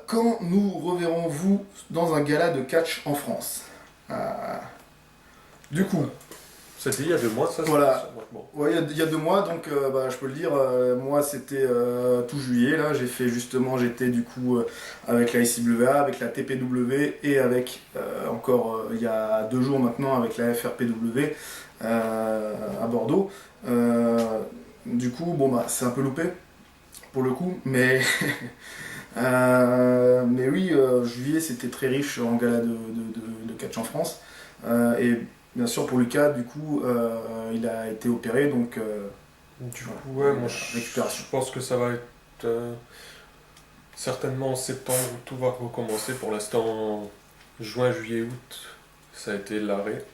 Quand nous reverrons-vous dans un gala de catch en France? Du coup, C'était il y a 2 mois, ça. voilà. Bon. Ouais, il y a 2 mois, donc je peux le dire, moi c'était tout juillet, là, j'ai fait justement, j'étais du coup avec la ICWA, avec la TPW et avec, encore il y a 2 jours maintenant, avec la FRPW à Bordeaux. Du coup, bon bah c'est un peu loupé, pour le coup, mais, mais oui, juillet c'était très riche en gala de catch en France. Et bien sûr pour Lucas, du coup, il a été opéré, donc Du voilà, coup, ouais, moi récupération. je pense que ça va être certainement en septembre où tout va recommencer. Pour l'instant, juin, juillet, août, ça a été l'arrêt.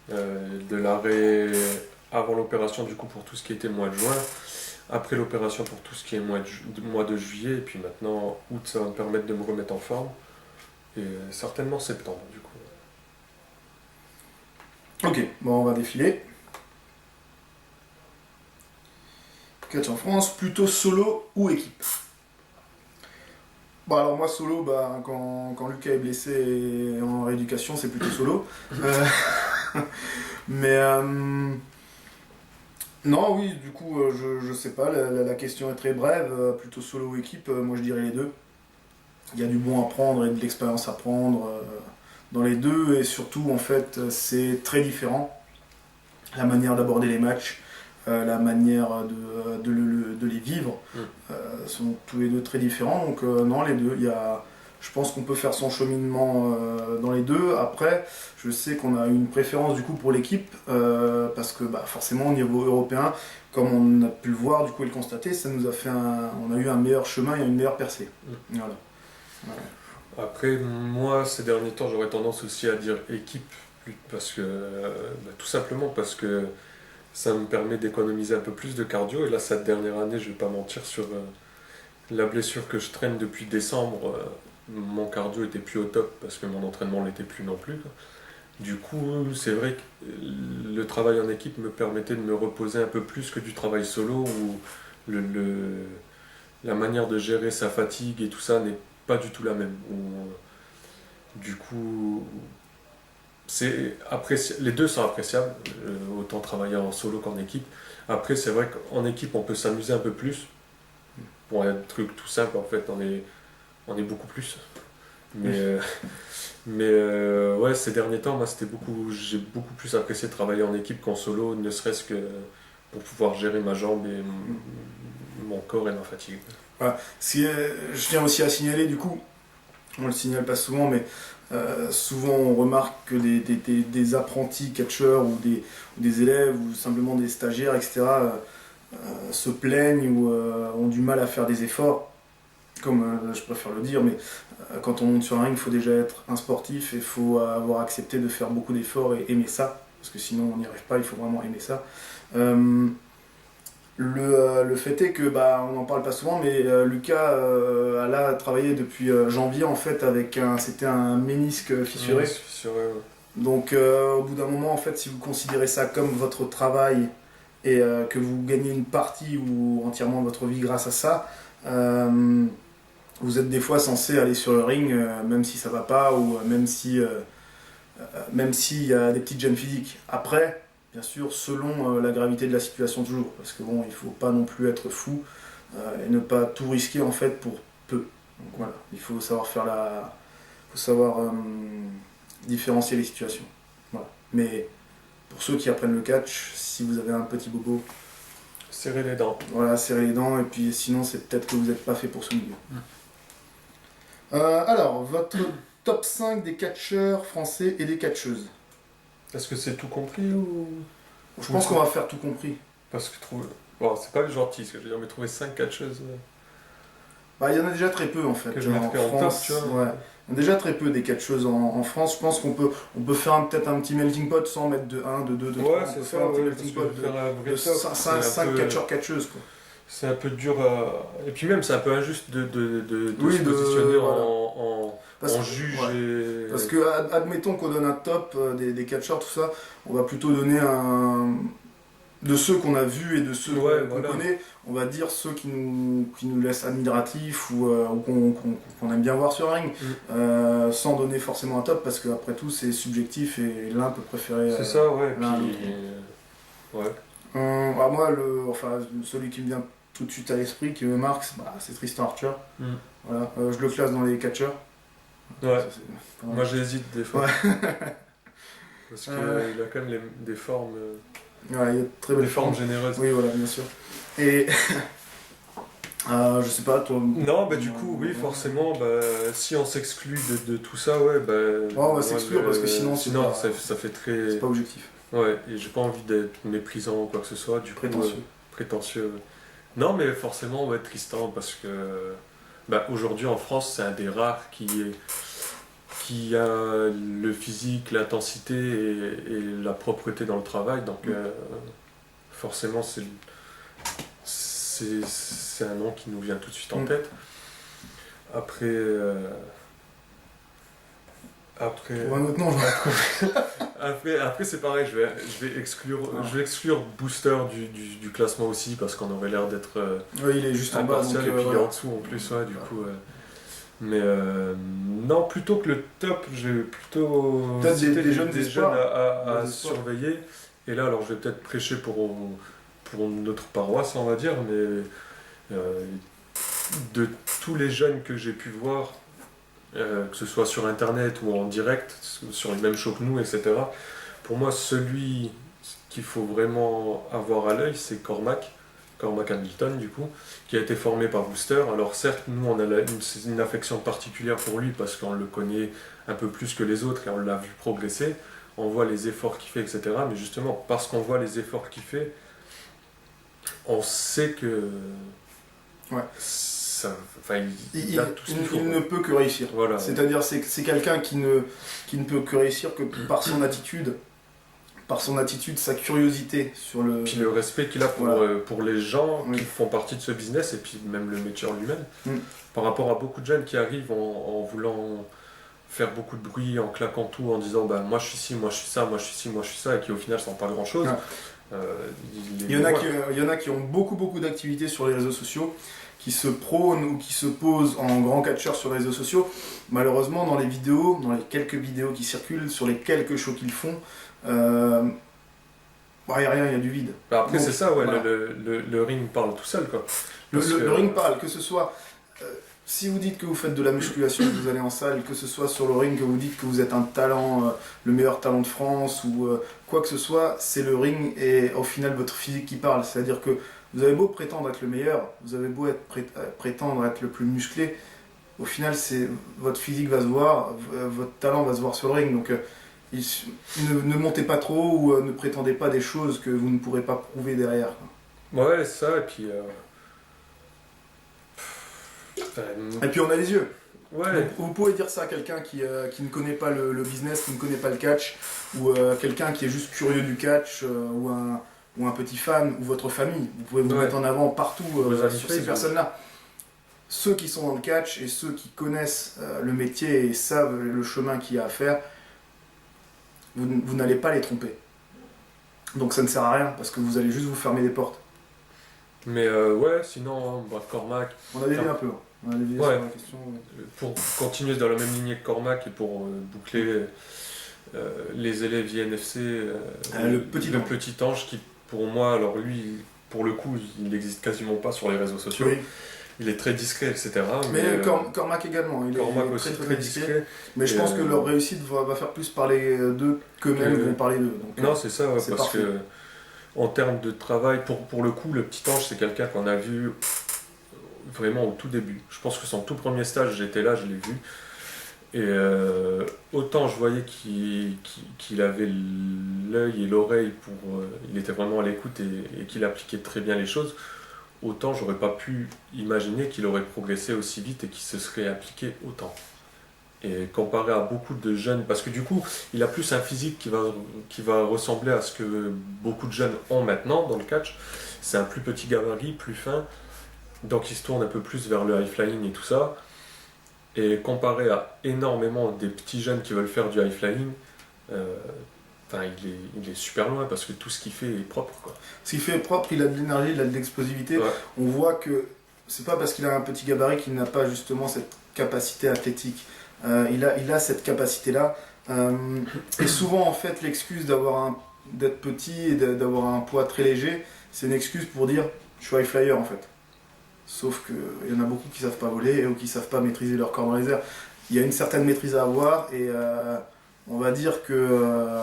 De l'arrêt avant l'opération, du coup, pour tout ce qui était mois de juin. Après l'opération, pour tout ce qui est mois de juillet. Et puis maintenant, août, ça va me permettre de me remettre en forme. Et certainement septembre, du coup. Ok, bon on va défiler. Catch en France, plutôt solo ou équipe? Bon alors moi solo, quand Lucas est blessé et en rééducation, c'est plutôt solo. Mais non, oui, du coup, je sais pas, la question est très brève, plutôt solo ou équipe, moi je dirais les deux. Il y a du bon à prendre et de l'expérience à prendre dans les deux, et surtout en fait c'est très différent. La manière d'aborder les matchs, la manière de les vivre sont tous les deux très différents. Donc non, les deux, je pense qu'on peut faire son cheminement dans les deux. Après, je sais qu'on a une préférence du coup pour l'équipe, parce que forcément au niveau européen, comme on a pu le voir du coup et le constater, ça nous a fait on a eu un meilleur chemin et une meilleure percée. Voilà. Après, moi, ces derniers temps, j'aurais tendance aussi à dire équipe, parce que, tout simplement parce que ça me permet d'économiser un peu plus de cardio. Et là, cette dernière année, je vais pas mentir, sur la blessure que je traîne depuis décembre, mon cardio était plus au top parce que mon entraînement l'était plus non plus, quoi. Du coup, c'est vrai que le travail en équipe me permettait de me reposer un peu plus que du travail solo où la manière de gérer sa fatigue et tout ça n'est pas du tout la même. Du coup, les deux sont appréciables, autant travailler en solo qu'en équipe. Après, c'est vrai qu'en équipe, on peut s'amuser un peu plus. Pour un truc tout simple, en fait, on est beaucoup plus. Mais, ouais, ces derniers temps, moi, j'ai beaucoup plus apprécié de travailler en équipe qu'en solo, ne serait-ce que pour pouvoir gérer ma jambe et mon corps et ma fatigue. Voilà. Je tiens aussi à signaler, du coup, on le signale pas souvent, mais souvent on remarque que des apprentis catcheurs ou des élèves ou simplement des stagiaires, etc., se plaignent ou ont du mal à faire des efforts. Comme je préfère le dire, mais quand on monte sur un ring, il faut déjà être un sportif et il faut avoir accepté de faire beaucoup d'efforts et aimer ça, parce que sinon on n'y arrive pas, il faut vraiment aimer ça. Le fait est que, on n'en parle pas souvent, mais Lucas a là travaillé depuis janvier en fait c'était un ménisque fissuré. Ouais, c'est fissuré, ouais. Donc au bout d'un moment, en fait, si vous considérez ça comme votre travail et que vous gagnez une partie ou entièrement de votre vie grâce à ça, vous êtes des fois censé aller sur le ring, même si ça va pas ou même s'il y a des petites gênes physiques. Après, bien sûr, selon la gravité de la situation toujours, parce que bon, il faut pas non plus être fou et ne pas tout risquer en fait pour peu. Donc voilà, il faut savoir faut savoir différencier les situations. Voilà. Mais pour ceux qui apprennent le catch, si vous avez un petit bobo, Serrer les dents. voilà, serrez les dents et puis sinon c'est peut-être que vous n'êtes pas fait pour ce milieu. Alors, votre top 5 des catcheurs français et des catcheuses. Est-ce que c'est tout compris ou. Je pense qu'on va faire tout compris. Parce que trouver. Bon, c'est pas gentil ce que je veux dire, mais trouver 5 catcheuses Il y en a déjà très peu en fait. que je mettrais en top, France, tu vois. ouais. Il y a déjà très peu des catcheuses en France. Je pense on peut faire peut-être un petit melting pot sans mettre de 1, de 2, de 3. Ouais, On peut c'est faire ça, un petit ouais, melting parce pot que faire un vrai de top, c'est 5 un peu. catcheurs catcheuses. Quoi. C'est un peu dur à. Et puis même, c'est un peu injuste de Oui, se positionner voilà. en juge ouais. et. Parce que, admettons qu'on donne un top des catcheurs, tout ça, on va plutôt donner un. de ceux qu'on a vus et de ceux Ouais, qu'on voilà. connaît, on va dire ceux qui nous laissent admiratifs ou qu'on aime bien voir sur un ring, sans donner forcément un top, parce qu'après tout c'est subjectif et l'un peut préférer C'est ça, ouais. l'un à Puis, l'autre. ouais. Moi, celui qui me vient tout de suite à l'esprit, qui me marque, c'est Tristan Archer. Mm. Voilà. Je le classe dans les catcheurs. Ouais. Ça, c'est pas mal. Moi, j'hésite des fois. Ouais. Parce qu'il a quand même des formes, Ouais, il y a de très belles des formes formes. généreuses. Oui, voilà, bien sûr. Et je sais pas, toi. Non, bah du coup, oui, forcément, bah, si on s'exclut de tout ça, ouais, bah. On va s'exclure parce que sinon, c'est pas, ça fait très. c'est pas objectif. Ouais, et j'ai pas envie d'être méprisant ou quoi que ce soit, du coup. Prétentieux. Prétentieux. Ouais. Non, mais forcément, ouais, Tristan, parce que. Bah, aujourd'hui en France, c'est un des rares qui a le physique, l'intensité et la propreté dans le travail, donc forcément, c'est un nom qui nous vient tout de suite en tête. Après. Pour un autre nom, j'en ai trouvé. Après c'est pareil, je vais exclure Booster du classement aussi parce qu'on aurait l'air d'être Ouais, il est juste en bas. impartial Donc, et puis il est voilà. en dessous en plus, ouais, du coup. Mais non, plutôt que le top, je vais plutôt Peut-être citer des jeunes des espoirs. à Des espoirs. surveiller. Et là, alors je vais peut-être prêcher pour notre paroisse, on va dire, mais de tous les jeunes que j'ai pu voir, que ce soit sur internet ou en direct, sur le même show que nous, etc. Pour moi, celui qu'il faut vraiment avoir à l'œil, c'est Cormac Hamilton, du coup, qui a été formé par Booster. Alors certes, nous, on a une affection particulière pour lui parce qu'on le connaît un peu plus que les autres et on l'a vu progresser. On voit les efforts qu'il fait, etc. Mais justement, parce qu'on voit les efforts qu'il fait, on sait que Ouais. il a tout ce qu'il faut. Il ne peut que réussir. Voilà. C'est-à-dire c'est quelqu'un qui ne peut que réussir que par son attitude, sa curiosité sur le. Puis le respect qu'il a pour les gens Oui. qui font partie de ce business et puis même le métier en lui-même. Mm. Par rapport à beaucoup de jeunes qui arrivent en voulant faire beaucoup de bruit, en claquant tout, en disant bah, moi je suis ci, moi je suis ça, moi je suis ci, moi je suis ça, et qui au final sont pas grand chose. Ouais. Il y en a qui ont beaucoup d'activités sur les réseaux sociaux, qui se prônent ou qui se posent en grand catcheur sur les réseaux sociaux. Malheureusement, dans les quelques vidéos qui circulent, sur les quelques shows qu'ils font, il n'y a rien, il y a du vide. Bah après, Donc, c'est ça, ouais, voilà. le ring parle tout seul, quoi. Le ring parle, que ce soit. Si vous dites que vous faites de la musculation, que vous allez en salle, que ce soit sur le ring, que vous dites que vous êtes un talent, le meilleur talent de France ou quoi que ce soit, c'est le ring et au final votre physique qui parle. C'est-à-dire que vous avez beau prétendre être le meilleur, vous avez beau prétendre être le plus musclé, au final votre physique va se voir, votre talent va se voir sur le ring. Donc ne montez pas trop ou ne prétendez pas des choses que vous ne pourrez pas prouver derrière. Ouais, c'est ça, et puis. Et puis on a les yeux. Ouais. Vous pouvez dire ça à quelqu'un qui ne connaît pas le business, qui ne connaît pas le catch, ou quelqu'un qui est juste curieux du catch, ou un petit fan, ou votre famille. Vous pouvez vous mettre en avant partout sur ces personnes-là. Ceux qui sont dans le catch et ceux qui connaissent le métier et savent le chemin qu'il y a à faire, vous n'allez pas les tromper. Donc ça ne sert à rien, parce que vous allez juste vous fermer des portes. Mais ouais, sinon, bah, Cormac. On a dévié un peu. On a dévié sur la question. Pour continuer dans la même lignée que Cormac et pour boucler les élèves INFC, le petit ange qui, pour moi, alors lui, pour le coup, il n'existe quasiment pas sur les réseaux sociaux. Oui. Il est très discret, etc. Mais Cormac également, il est aussi très discret. Mais je pense que leur réussite va faire plus parler d'eux qu'eux-mêmes vont parler d'eux. Donc, non, c'est ça, c'est parce parfait. que en termes de travail, pour le coup, le petit ange, c'est quelqu'un qu'on a vu vraiment au tout début. Je pense que son tout premier stage, j'étais là, je l'ai vu. Et autant je voyais qu'il avait l'œil et l'oreille il était vraiment à l'écoute et qu'il appliquait très bien les choses, autant j'aurais pas pu imaginer qu'il aurait progressé aussi vite et qu'il se serait appliqué autant. Et comparé à beaucoup de jeunes, parce que du coup, il a plus un physique qui va ressembler à ce que beaucoup de jeunes ont maintenant dans le catch. C'est un plus petit gabarit, plus fin, donc il se tourne un peu plus vers le high flying et tout ça. Et comparé à énormément des petits jeunes qui veulent faire du high flying, enfin, il est super loin parce que tout ce qu'il fait est propre, quoi. Ce qui fait propre, il a de l'énergie, il a de l'explosivité. Ouais. On voit que c'est pas parce qu'il a un petit gabarit qu'il n'a pas justement cette capacité athlétique. Il a cette capacité-là. Et souvent, en fait, l'excuse d'être petit et d'avoir un poids très léger, c'est une excuse pour dire je suis high flyer en fait. Sauf qu'il y en a beaucoup qui savent pas voler ou qui savent pas maîtriser leur corps dans les airs. Il y a une certaine maîtrise à avoir et on va dire que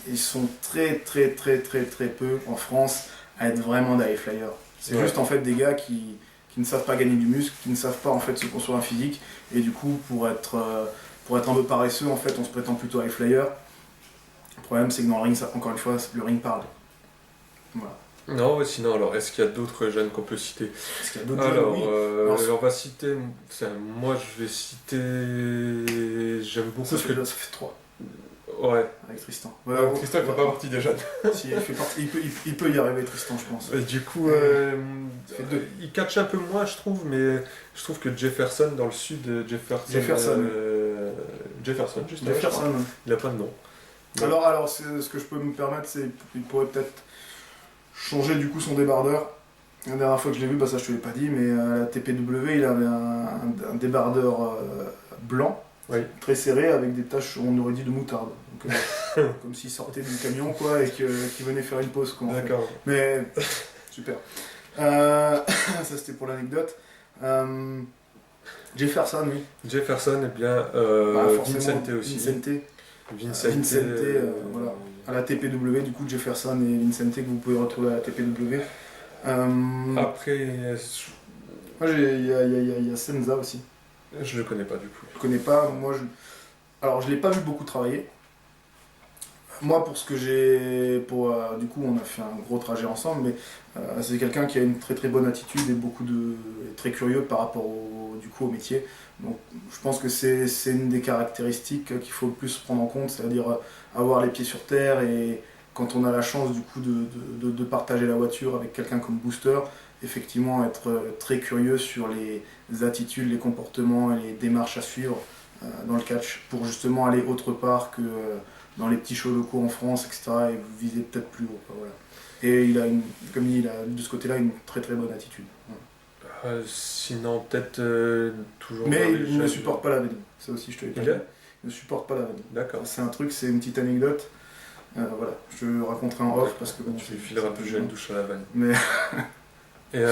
ils sont très très très très très peu en France à être vraiment des high flyers. C'est Ouais. juste en fait des gars qui ne savent pas gagner du muscle, qui ne savent pas en fait se construire un physique et du coup pour être un peu paresseux en fait on se prétend plutôt high flyer. Le problème c'est que dans le ring, encore une fois, le ring parle. Voilà. Non, ouais, sinon, alors, est-ce qu'il y a d'autres jeunes qu'on peut citer? Est-ce qu'il y a d'autres jeunes? Alors, Oui. Alors, on va citer. Moi, je vais citer. J'aime beaucoup ça fait 3 Ouais. avec Tristan. Christophe fait pas partie des jeunes. Si, il peut y arriver, Tristan, je pense. Et du coup, fait deux. il catch un peu moins, je trouve, mais je trouve que Jefferson, dans le sud, Jefferson, justement, je crois. Jefferson. Il a pas de nom. Ouais. Alors ce que je peux me permettre, c'est qu'il pourrait peut-être changer du coup son débardeur. La dernière fois que je l'ai vu, ça je te l'ai pas dit, mais à la TPW, il avait un débardeur blanc, Oui. très serré, avec des taches, on aurait dit de moutarde. Donc, comme s'il sortait du camion quoi, et qu'il venait faire une pause. Quoi, en fait. D'accord. Mais super. Ça c'était pour l'anecdote. Jefferson, oui. Jefferson, eh bien, Forcément, Vincente aussi. Vincente, voilà. À la TPW, du coup, Jefferson et Vincente que vous pouvez retrouver à la TPW. Après, Il y a Senza aussi. je le connais pas du coup. Je connais pas, alors je l'ai pas vu beaucoup travailler. Moi, pour ce que j'ai. Du coup, on a fait un gros trajet ensemble, mais c'est quelqu'un qui a une très très bonne attitude et très curieux par rapport au métier. Donc, je pense que c'est une des caractéristiques qu'il faut le plus prendre en compte, c'est-à-dire avoir les pieds sur terre et quand on a la chance du coup de partager la voiture avec quelqu'un comme Booster, effectivement être très curieux sur les attitudes, les comportements et les démarches à suivre dans le catch pour justement aller autre part que dans les petits shows locaux en France, etc. et viser peut-être plus haut. Quoi, voilà. Et comme il a de ce côté-là une très très bonne attitude. Ouais. Sinon, peut-être toujours. Mais il ne supporte pas la vanille. Ça aussi, je te l'ai pas dit. Il ne supporte pas la vanille. D'accord. C'est un truc, c'est une petite anecdote. Voilà, je te raconterai en off parce que bon, tu lui fileras plus jeune douche à la vanne. Mais Et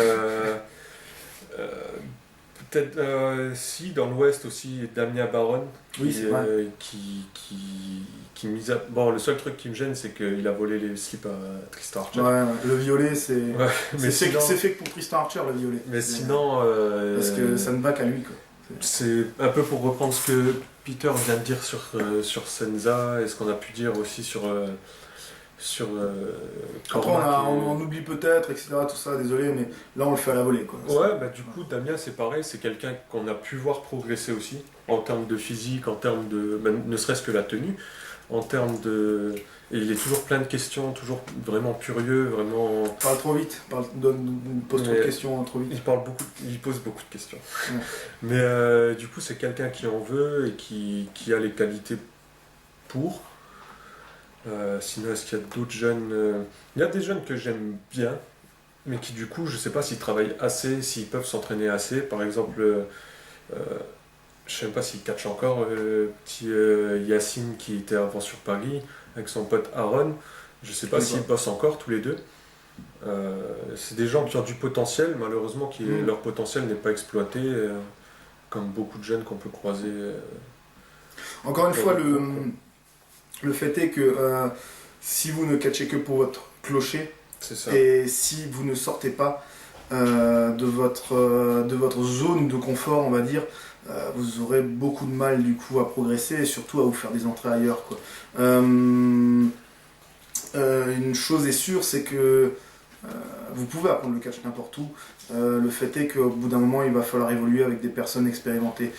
peut-être si dans l'Ouest aussi Damien Baron oui, c'est vrai. qui mise à... Bon, le seul truc qui me gêne c'est qu'il a volé les slips à Tristan Archer. Ouais, le violet c'est Ouais, mais c'est fait que pour Tristan Archer le violet. Mais sinon parce que ça ne va qu'à lui quoi. C'est un peu pour reprendre ce que Peter vient de dire sur Senza et ce qu'on a pu dire aussi sur après on oublie peut-être, etc. Tout ça, désolé, mais là on le fait à la volée. Quoi. Ouais, bah du coup, Damien, c'est pareil, c'est quelqu'un qu'on a pu voir progresser aussi, en termes de physique, en termes de. Même, ne serait-ce que la tenue, en termes de. Et il est toujours plein de questions, toujours vraiment curieux, vraiment. Parle trop vite, pose trop de questions trop vite. Il pose beaucoup de questions. Ouais. Mais du coup, c'est quelqu'un qui en veut et qui a les qualités pour. Sinon, est-ce qu'il y a d'autres jeunes Il y a des jeunes que j'aime bien, mais qui du coup, je sais pas s'ils travaillent assez, s'ils peuvent s'entraîner assez. Par exemple, je sais même pas s'il catch encore, petit Yacine qui était avant sur Paris, avec son pote Aaron. Je sais pas s'ils bossent encore tous les deux. C'est des gens qui ont du potentiel, malheureusement leur potentiel n'est pas exploité, comme beaucoup de jeunes qu'on peut croiser. Encore une fois, le fait est que si vous ne catchez que pour votre clocher, c'est ça. Et si vous ne sortez pas de votre zone de confort, on va dire, vous aurez beaucoup de mal du coup à progresser et surtout à vous faire des entrées ailleurs. Quoi. Une chose est sûre, c'est que vous pouvez apprendre le catch n'importe où. Le fait est qu'au bout d'un moment, il va falloir évoluer avec des personnes expérimentées.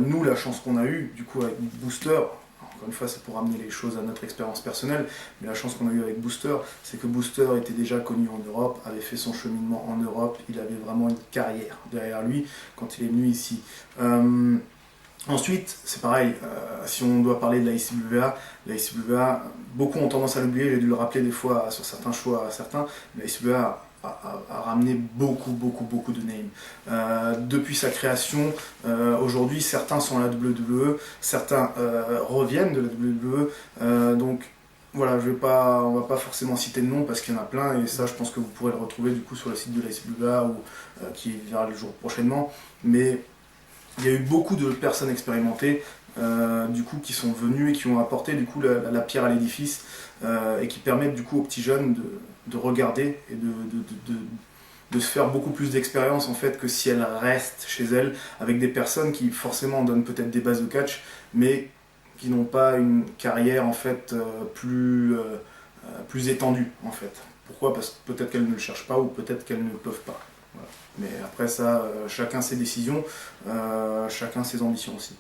Nous, la chance qu'on a eue, du coup, avec Booster, encore une fois, c'est pour amener les choses à notre expérience personnelle, mais la chance qu'on a eue avec Booster, c'est que Booster était déjà connu en Europe, avait fait son cheminement en Europe, il avait vraiment une carrière derrière lui quand il est venu ici. Ensuite, c'est pareil, si on doit parler de la ICWA, beaucoup ont tendance à l'oublier, j'ai dû le rappeler des fois sur certains choix à certains, la ICWA a ramené beaucoup de names. Depuis sa création, aujourd'hui certains sont à la WWE, certains reviennent de la WWE, donc voilà, on va pas forcément citer de nom parce qu'il y en a plein et ça je pense que vous pourrez le retrouver du coup sur le site de la ICWA ou qui verra le jour prochainement, mais il y a eu beaucoup de personnes expérimentées du coup, qui sont venues et qui ont apporté du coup, la pierre à l'édifice et qui permettent du coup, aux petits jeunes de regarder et de se faire beaucoup plus d'expérience en fait, que si elles restent chez elles avec des personnes qui forcément donnent peut-être des bases de catch mais qui n'ont pas une carrière en fait, plus étendue en fait. Pourquoi? Parce que peut-être qu'elles ne le cherchent pas ou peut-être qu'elles ne peuvent pas. Voilà. Mais après ça, chacun ses décisions, chacun ses ambitions aussi.